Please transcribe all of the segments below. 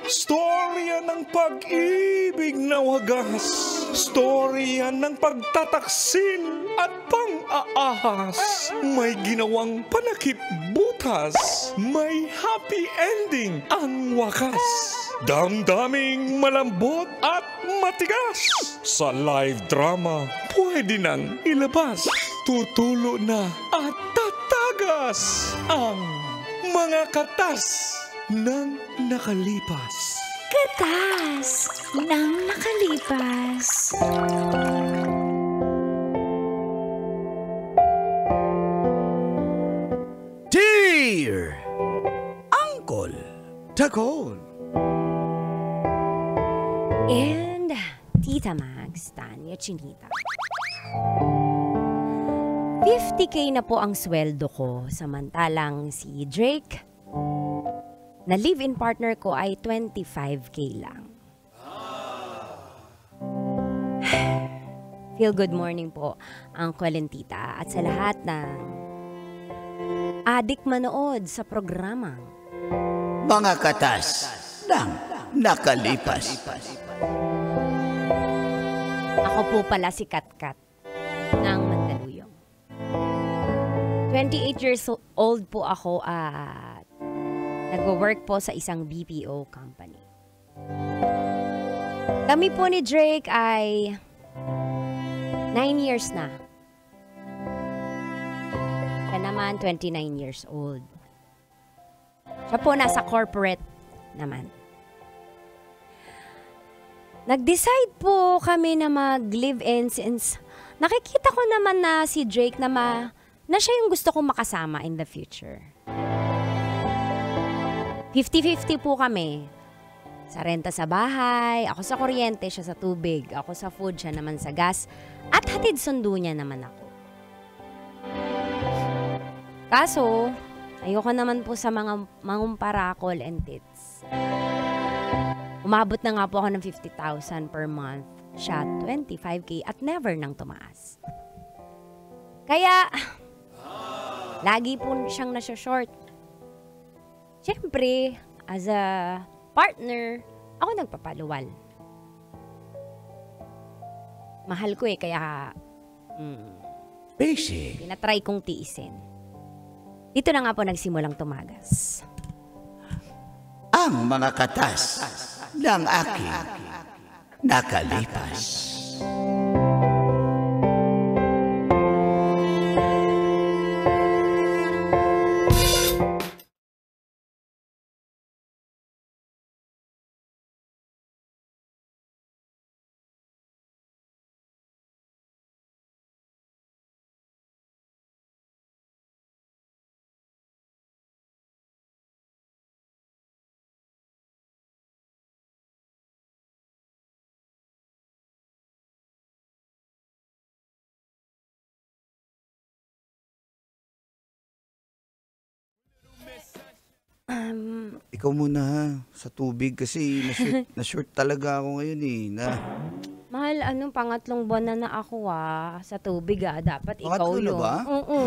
Storya ng pag-ibig na wagas. Storya ng pagtataksil at pang-aahas. May ginawang panakip butas. May happy ending ang wakas. Damdaming malambot at matigas. Sa live drama, pwede nang ilabas. Tutulo na at tatagas ang mga katas ng nakalipas. Katas ng nakalipas. Dear Uncle Tagol And Tita Mags, Tanya Chinita. 50K na po ang sweldo ko, samantalang si Drake na live-in partner ko ay 25K lang. Feel good morning po, Uncle and Tita, at sa lahat ng adik manood sa programang Mga Katas ng Nakalipas. Ako po pala si Katkat ng Mandaluyong. 28 years old po ako at nagwo-work po sa isang BPO company. Kami po ni Drake ay 9 years na. Siya naman 29 years old. Siya po nasa corporate naman. Nag-decide po kami na mag-live-in since nakikita ko naman na si Drake na siya yung gusto kong makasama in the future. 50-50 po kami. Sa renta sa bahay, ako sa kuryente, siya sa tubig, ako sa food, siya naman sa gas, at hatid sundo niya naman ako. Kaso, ayoko naman po sa mga mangumparakol and tits. Umabot na nga po ako ng 50,000 per month. Siya 25K at never nang tumaas. Kaya, lagi po siyang nasa-short. Siyempre, as a partner, ako nagpapaluwal. Mahal ko kaya Basic. tinatry kong tiisin. Dito na nga po nagsimulang tumagas. Ang mga katas ng aking nakalipas. Ikaw muna ha, sa tubig kasi na-short talaga ako ngayon Mahal, pangatlong buwan na ako sa tubig Dapat ikaw Pangatlo na yun. ba? Oo.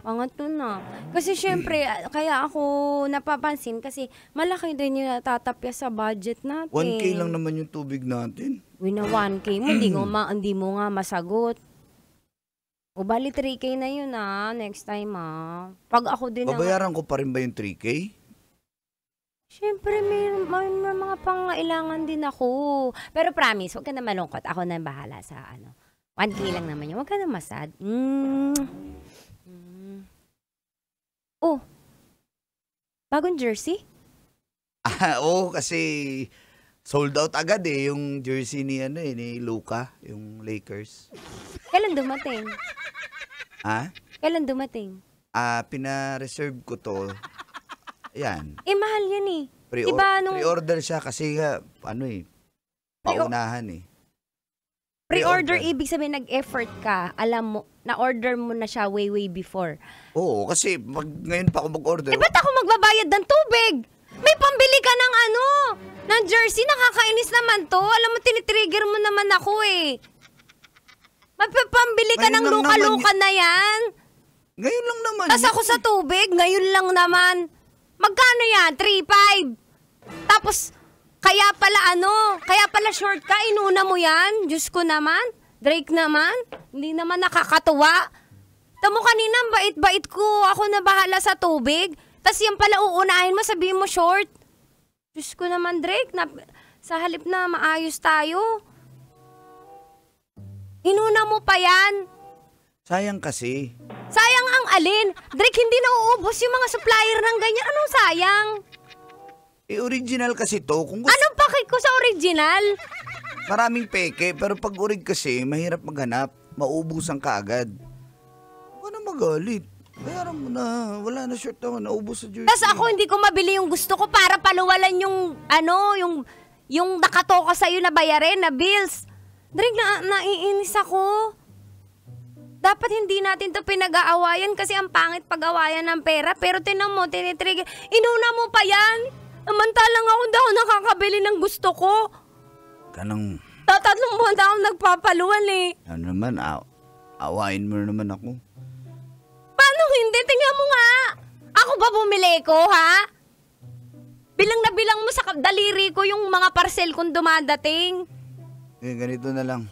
Pangatlo na. Kasi syempre, kaya ako napapansin kasi malaki din yung natatapya sa budget natin. 1K lang naman yung tubig natin. Na 1K mo, hindi mo nga masagot. O bali 3K na yun next time Pag ako din Babayaran ko pa rin ba yung 3K? Siyempre, may mga pangailangan din ako. Pero promise, huwag ka na malungkot. Ako na bahala sa 1K lang naman yun. Huwag ka na masad. Oh, bagong jersey? Oo, kasi sold out agad yung jersey ni ni Luka, yung Lakers. Kailan dumating? Ha? Kailan dumating? Pina-reserve ko to. Ayan. Mahal yan Pre-order siya kasi paunahan Pre-order, ibig sabihin nag-effort ka. Alam mo, na-order mo na siya way before. Oo, kasi ngayon pa ako mag-order. Ba't ako magbabayad ng tubig? May pambili ka ng ng jersey, nakakainis naman to. Alam mo, tinitrigger mo naman ako Mapapambili ka ng luka-luka na yan. Ngayon lang naman. Tas ako sa tubig, ngayon lang naman. Magkano yan? 3,500. Tapos, kaya pala short ka, inuna mo yan. Diyos ko naman, Drake naman, hindi naman nakakatuwa. Tamo kanina, bait-bait ko, ako na bahala sa tubig. Tas yan pala uunahin mo, sabihin mo short. Diyos ko naman, Drake, sa halip na maayos tayo. Inuna mo pa yan. Sayang kasi. Sayang ang alin? Drake, hindi nauubos yung mga supplier ng ganyan. Anong sayang? Original kasi to. Kung gusto, Anong pakik ko sa original? maraming peke, pero pag orig kasi, mahirap maghanap. Maubusan ka agad. Huwag ka na magalit. Bayaran mo na. Wala na short ako. Naubos sa jersey. Tas ako hindi ko mabili yung gusto ko para paluwalan yung nakatoka sa'yo na bayarin na bills. Drake, naiinis ako. Dapat hindi natin to pinag-aawayan kasi ang pangit pag-awayan ng pera. Pero tinan mo, tinitrigger. Inuna mo pa yan. Samantalang ako daw nakakabili ng gusto ko. Kanang, Tatlong buwan na ako nagpapaluwan eh. ano naman, awain mo naman ako. Paano hindi? Tingnan mo nga. Ako ba bumili ko, ha? Bilang na bilang mo sa daliri ko yung mga parcel kung dumadating. Ganito na lang.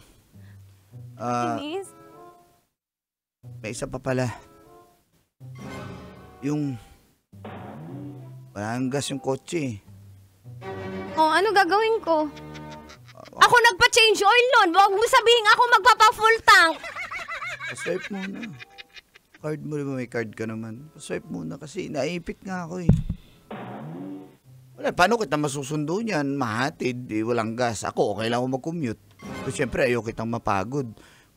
Inis. May isa pa pala. Yung walang gas yung kotse. Oh, ano gagawin ko? Ako nagpa-change oil nun. Huwag mo sabihin ako magpapa-full tank. Paswipe muna. Card mo, di ba may card ka naman? Paswipe muna kasi naipit nga ako eh. Wala, paano kita masusundo niyan? Mahatid, walang gas. Ako, okay lang ako mag-commute. Pero syempre, ayaw kitang mapagod.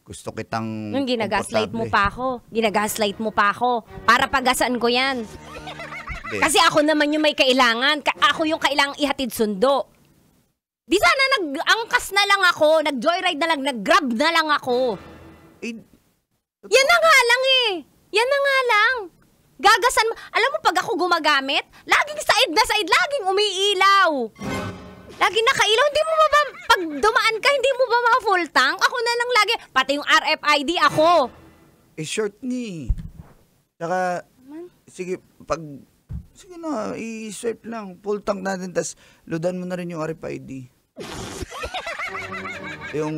Gusto kitang Yung ginagaslight mo komportable. pa ako. Ginagaslight mo pa ako. Para pagasan ko yan. Hindi. Kasi ako naman yung may kailangan. Ako yung kailangang ihatid sundo. Di sana nag-angkas na lang ako, nag-joyride na lang, nag-grab na lang ako. Eh, Yan na nga lang eh. Yan na nga lang. Gagasan mo. Alam mo pag ako gumagamit, laging said na said, laging umiilaw. Laging nakailaw. Hindi mo ba pag dumaan ka, hindi mo ba ma-full tank? Ako na lang lagi. Pati yung RFID ako. short ni. Tsaka, sige na, i-swipe lang. Full tank natin, tas loadan mo na rin yung RFID. Yung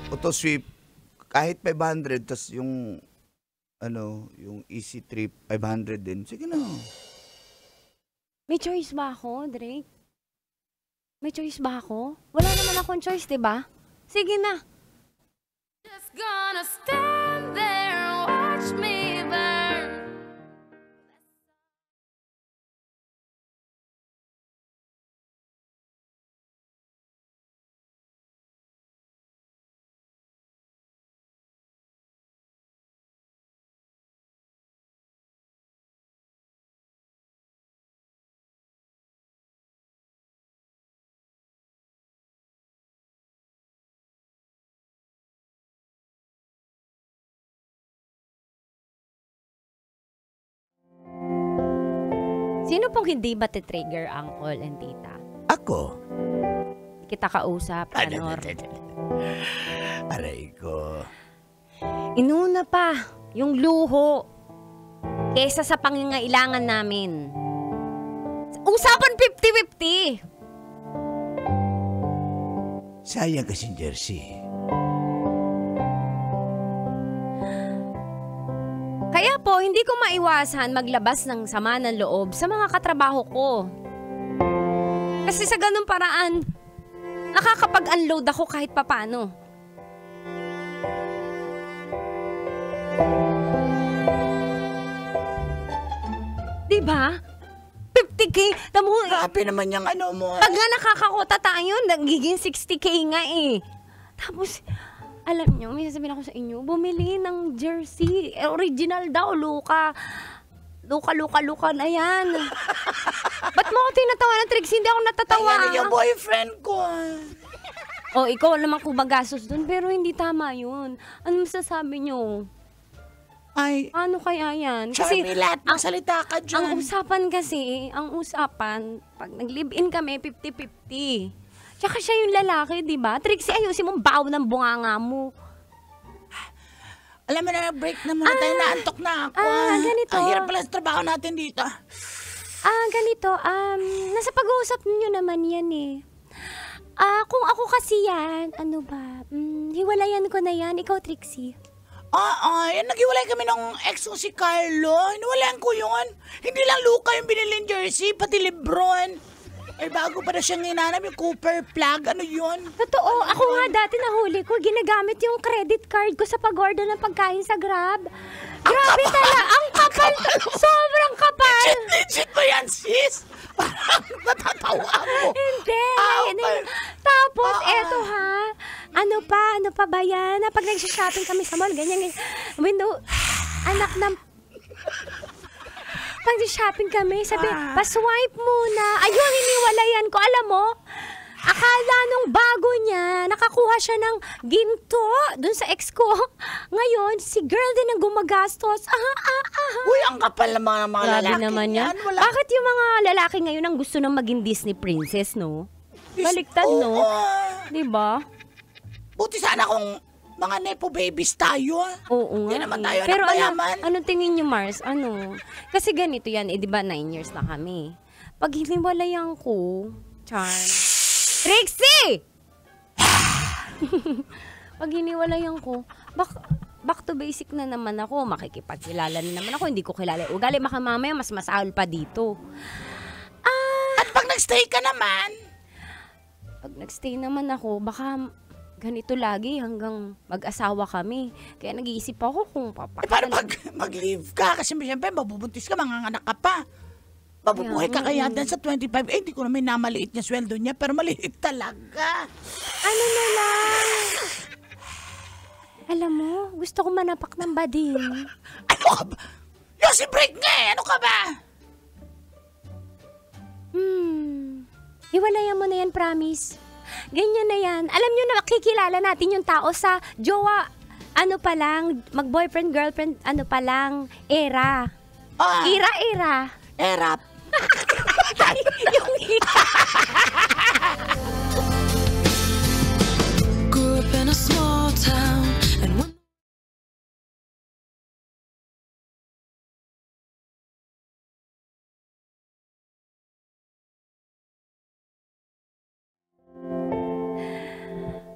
auto sweep, kahit 500, tas yung yung easy trip, 500 din. Sige na. May choice ba ako, Drake? May choice ba ako? Wala naman akong choice, diba? Sige na. Just gonna stand there and watch me burn. Sino pong hindi ba trigger uncle and tita? Ako? Kita kausap, Anor. Aray ko. Inuna pa yung luho kesa sa pangangailangan namin. Usapan 50-50. Sayang kasing jersey. Kaya po, hindi ko maiwasan maglabas ng sama ng loob sa mga katrabaho ko. Kasi sa ganung paraan, nakakapag-unload ako kahit papano. Diba? 50K. Tamo, Grabe naman yung mo. pag nga nakakakota tayo, nagiging 60K nga eh. Tapos, alam nyo, may sasabihin ako sa inyo, bumili ng jersey. Original daw, Luka. Luka na yan. Ba't mo ako tinatawa ng Trix? Hindi ako natatawa. boyfriend ko. Oh, ikaw naman kung magastos dun, pero hindi tama yun. Ano masasabi nyo? Ay, Ano kaya yan? Charmilat, magsalita ka ang usapan, pag nag-live-in kami, 50-50. Tsaka siya yung lalaki, di ba? Trixie, ayusin mong baw ng bunganga mo. Alam mo na, break na muna tayo, naantok na ako. Ganito. Ang hirap pala sa trabaho natin dito. Ganito, nasa pag-uusap niyo naman yan eh. Kung ako kasi yan, ano ba? Hiwalayan ko na yan. Ikaw, Trixie. Naghiwalay kami ng ex ko si Carlo. Hinuwalaan ko yun. Hindi lang Luka yung binili jersey, pati Lebron. Bago pa na siyang hinanap yung Cooper plug. Ano yun? Totoo. Ako nga dati nahuli ko. Ginagamit yung credit card ko sa pag-order ng pagkain sa Grab. Grabe talaga. Ang kapal. Sobrang kapal. Legit ba yan, sis? Parang natatawa mo. Hindi. Tapos, eto ha. Ano pa ba yan? Pag nag-shopping kami sa mall, ganyan. Window, anak ng... Pag shopping kami, sabi, pa-swipe muna. Ayun, hiniwalayan ko. Alam mo, akala nung bago niya, nakakuha siya ng ginto dun sa ex ko. Ngayon, si girl din ang gumagastos. Uy, ang kapal ng mga Grabe lalaki naman yan. Bakit yung mga lalaki ngayon ang gusto nang maging Disney princess, no? Baliktad, no? Diba? Buti sana kung mga nepo babies tayo. Oo nga. Hindi naman tayo Pero anak mayaman. anong tingin niyo, Mars? Ano? Kasi ganito yan, di ba 9 years na kami. Pag hiniwalayan ko, Trixie! Pag hiniwalayan ko, back to basic na naman ako. Makikipagkilala na naman ako. Hindi ko kilala. Ugali, baka mamaya mas masahol pa dito. At pag nagstay ka naman, Pag nagstay naman ako, baka ganito lagi hanggang mag-asawa kami. Kaya nag-iisip ako kung paano pag mag-leave ka? Kasi siyempre, mabubuntis ka, manganganak ka pa. Mabubuhay ka kaya din sa 25. Hindi ko naman namaliit niya sweldo niya, pero maliit talaga. Ano na lang? Alam mo, gusto ko manapak ng bading. Ano ka ba? Yung break nga eh. Ano ka ba? Iwalayan mo na yan, promise. Ganyan na yan. Alam nyo na, makikilala natin yung tao sa jowa, ano pa lang, mag-boyfriend, girlfriend, ano pa lang, era. Era. Erap. Yung Grew up in a small town and when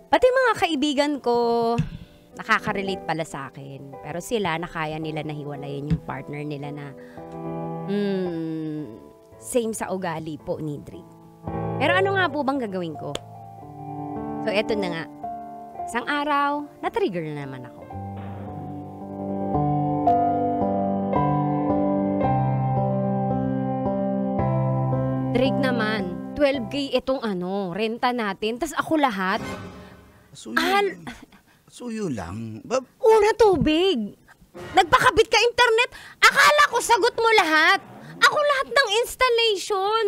Pati mga kaibigan ko, nakaka-relate pala sa akin. Pero sila, nakaya nila nahiwalayan yung partner nila na same sa ugali po ni Drake. Pero ano nga po bang gagawin ko? So, eto na nga. Isang araw, na-trigger na naman ako. Drake naman, 12K itong renta natin, tas ako lahat. Suyo lang. Una tubig. Nagpakabit ka internet. Akala ko sagot mo lahat. Ako lahat ng installation.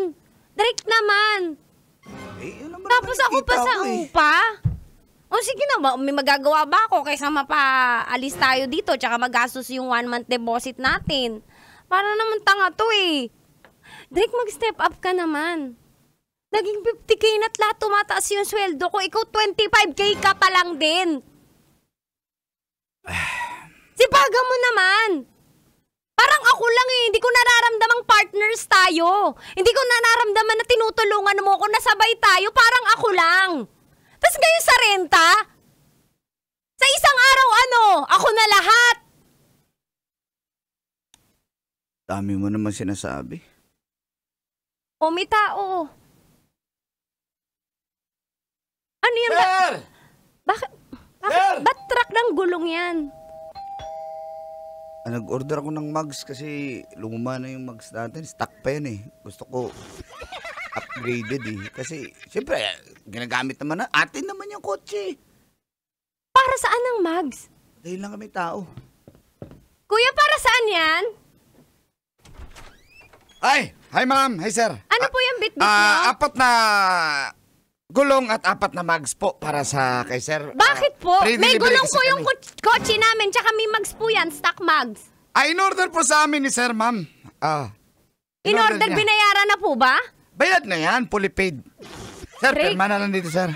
Drake naman. Tapos ako pa sa upa. O sige na, may magagawa ba ako kaysa mapaalis tayo dito tsaka magastos yung 1 month deposit natin. Para naman tanga to eh. Drake, mag-step up ka naman. Naging 50K na't lahat tumataas yung sweldo ko. Ikaw 25K ka pa lang din. Sipaga mo naman. Parang ako lang eh. Hindi ko nararamdamang partners tayo. Hindi ko nararamdaman na tinutulungan mo ako, nasabay tayo. Parang ako lang. Tapos ngayon sa renta, sa isang araw ako na lahat. Dami mo naman sinasabi. O may tao. Ano yan? Sir! Bakit? Sir! Ba't truck ng gulong yan? Nag-order ako ng mugs kasi lumuma na yung mugs natin. Stock pa yan eh. Gusto ko upgraded eh. Kasi siyempre, ginagamit naman na. Atin naman yung kotse. Para saan ang mugs? Dahil lang kami tao. Kuya, para saan yan? Hi ma'am, hi sir. Ano po yung bit-bit nyo? 4 na gulong at 4 na mugs po para sa kay sir. Bakit po? Free May delivery gulong kasi po yung kami. kotse namin, tsaka may mugs po yan, stock mugs. In-order po sa amin ni sir ma'am. In-order, niya. binayaran na po ba? Bayad na yan, fully paid. Sir, Rick? pirma na lang dito sir.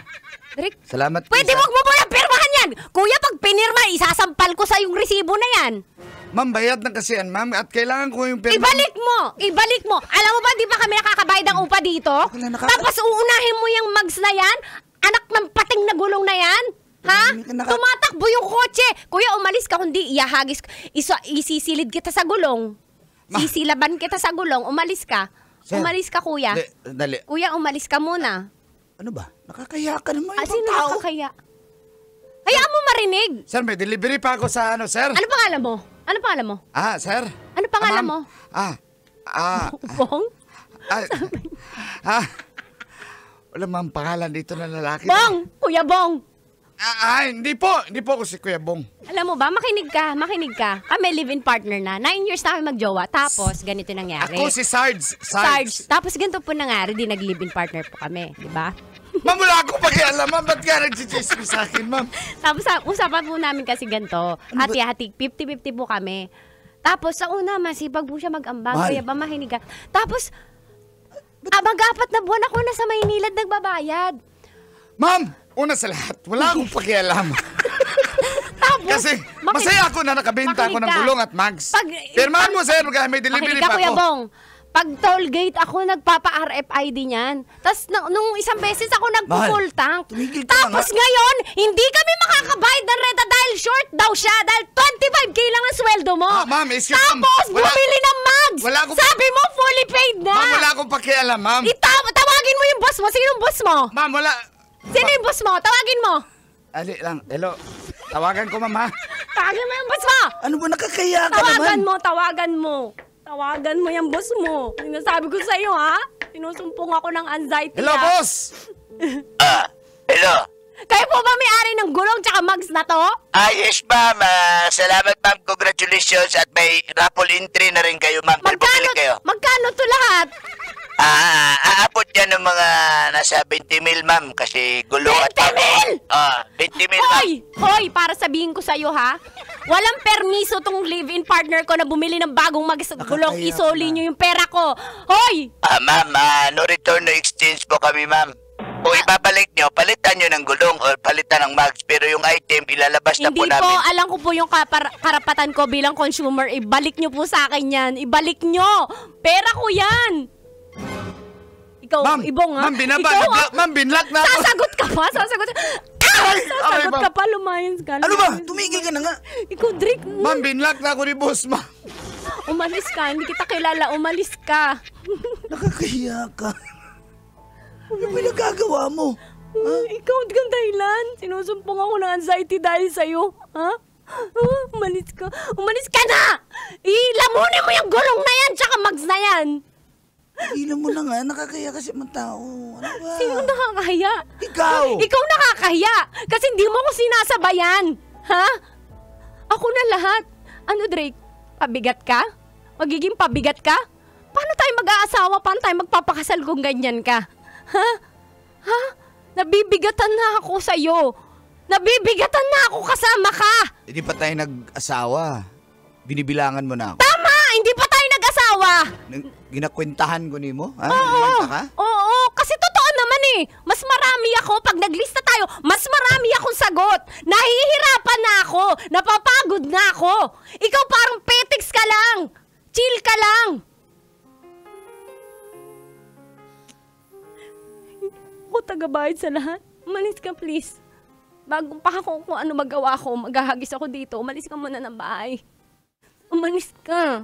Rick, Salamat po, pwede sir. wag mo po na pirmahan yan! Kuya, pag pinirma, isasampal ko sa yung resibo na yan. Ma'am, bayad na kasi yan, ma'am. At kailangan ko yung pirma. Ibalik mo! Ibalik mo! Alam mo ba, di ba kami nakakabayad ng upa dito? Tapos uunahin mo yung mags na yan? Anak ng pating na gulong na yan? Ha? Tumatakbo yung kotse! Kuya, umalis ka, kundi iahagis. Isisilid kita sa gulong. Sisilaban kita sa gulong. Umalis ka. Sir, Umalis ka, kuya. Dali. Kuya, umalis ka muna. Ano ba? Nakakaya ka naman yung Sino tao. nakakaya? Hayaan mo marinig! Sir, may delivery pa ako sa ano, sir. Ano pangalan mo? Ano pangalan mo? Sir. Ano pangalan Ma'am. mo? Bong? Wala ma'am pangalan dito na lalaki. Bong! Kuya Bong! Hindi po ako si Kuya Bong. Alam mo ba, makinig ka. Kami live-in partner na. 9 years na kami magjowa. Tapos, ganito nangyari. Ako si Sarge. Sarge. Tapos, ganito po nangyari. Di nag-live-in partner po kami. Di ba? Ma'am, wala akong pakialam, ma'am. Ba't ka nag-chismis sa akin, ma'am? Tapos, usapan po namin kasi ganito. Hati-hati, 50-50 po kami. Tapos, sa una, masipag po siya mag-ambag. Mahal. Kaya ba mahinig ka? Tapos, mag-apat na buwan ako na sa Maynilad nagbabayad. Ma'am, una sa lahat, wala akong pakialam. Tapos, Kasi masaya ako na nakabenta ako ng makinig ka. gulong at mags. Pag- Pirmahan mo, sir, may delivery makinig ka, pa Kuya ako. Bong. Pag toll gate ako, nagpapa-RFID niyan. Tapos, nung isang beses ako nagpo-full tank. tumigil ka Tapos nga. ngayon, hindi kami makakabayad ng renta dahil short daw siya. Dahil 25K lang ang sweldo mo. Ma'am, excuse me. Tapos, Wala- bumili ng mags. wala akong- Sabi mo, fully paid na. Ma'am, wala akong pakialam, ma'am. Tawagin mo yung boss mo. Sino yung boss mo? Ma'am, wala. Sino yung boss mo? Tawagin mo. Ali lang, hello. Tawagan ko, ma'am, ha? Tawagin mo yung boss mo. Ano ba nakakaya ka Tawagan naman? mo, tawagan mo. Tawagan mo yung boss mo. Sinasabi ko sa'yo, ha? Sinusumpong ako ng anxiety, Hello, ha? boss! Hello. Kayo po ba may-ari ng gulong tsaka mags na to? Yes, ma'am. Salamat, ma'am. Congratulations. At may raffle entry na rin kayo, ma'am. Pabili kayo. Magkano to lahat? Aabot yan ng mga nasa 20 mil, ma'am. Kasi gulong 20 mil? 20 mil, ma'am. Hoy, para sabihin ko sa'yo, ha? Walang permiso tong live-in partner ko na bumili ng bagong mags at gulong. Nakakaya Isoli ka. nyo yung pera ko. Hoy! Ma'am, no return, no exchange po kami, ma'am. Kung ibabalik nyo, palitan nyo ng gulong o palitan ng mags. Pero yung item, ilalabas na Hindi po po, namin. alam ko po yung karapatan ko bilang consumer. Ibalik nyo po sa akin yan. Ibalik nyo! Pera ko yan! Ikaw, Ma'am, Ibong, ha? ma'am, ma'am, binlock na ako. Sasagot ka pa? Sasagot Aray, ka pa, lumayas ka. Ano ba? Tumigil ka na nga. Ikaw, Drake, Ma'am, binlock na ako ni boss, ma'am. umalis ka. Hindi kita kilala. Umalis ka. Nakakaya ka. Ano ba nagagawa mo? Ikaw, di kang dahilan. Sinusumpong ako ng anxiety dahil sa'yo. Ha? Umalis ka. Umalis ka na! Ilamunin mo yung gulong na yan tsaka mags na yan. Ilan mo na nga. Nakakaya kasi mga tao. Ano ba? Sino nakakahiya? Ikaw! Ikaw nakakahiya! Kasi hindi mo ko sinasabayan! Ha? Ako na lahat. Ano, Drake? Pabigat ka? Magiging pabigat ka? Paano tayo mag-aasawa? Paano tayo magpapakasal kung ganyan ka? Ha? Ha? Nabibigatan na ako sa'yo. Nabibigatan na ako kasama ka! Hindi pa tayo nag-asawa. Binibilangan mo na ako. Tama! Hindi pa tayo nag-asawa! Ginakwentahan ko ni mo? Ha? Oo! Nagkwenta ka? Oo! Kasi totoo naman eh! Mas marami ako, pag naglista tayo, mas marami akong sagot! Nahihirapan na ako! Napapagod na ako! Ikaw parang petiks ka lang! Chill ka lang! Ako tagabayad sa lahat. Umalis ka please. Bago pa ako kung ano magawa ko, maghahagis ako dito. Umalis ka muna ng bahay. Umalis ka.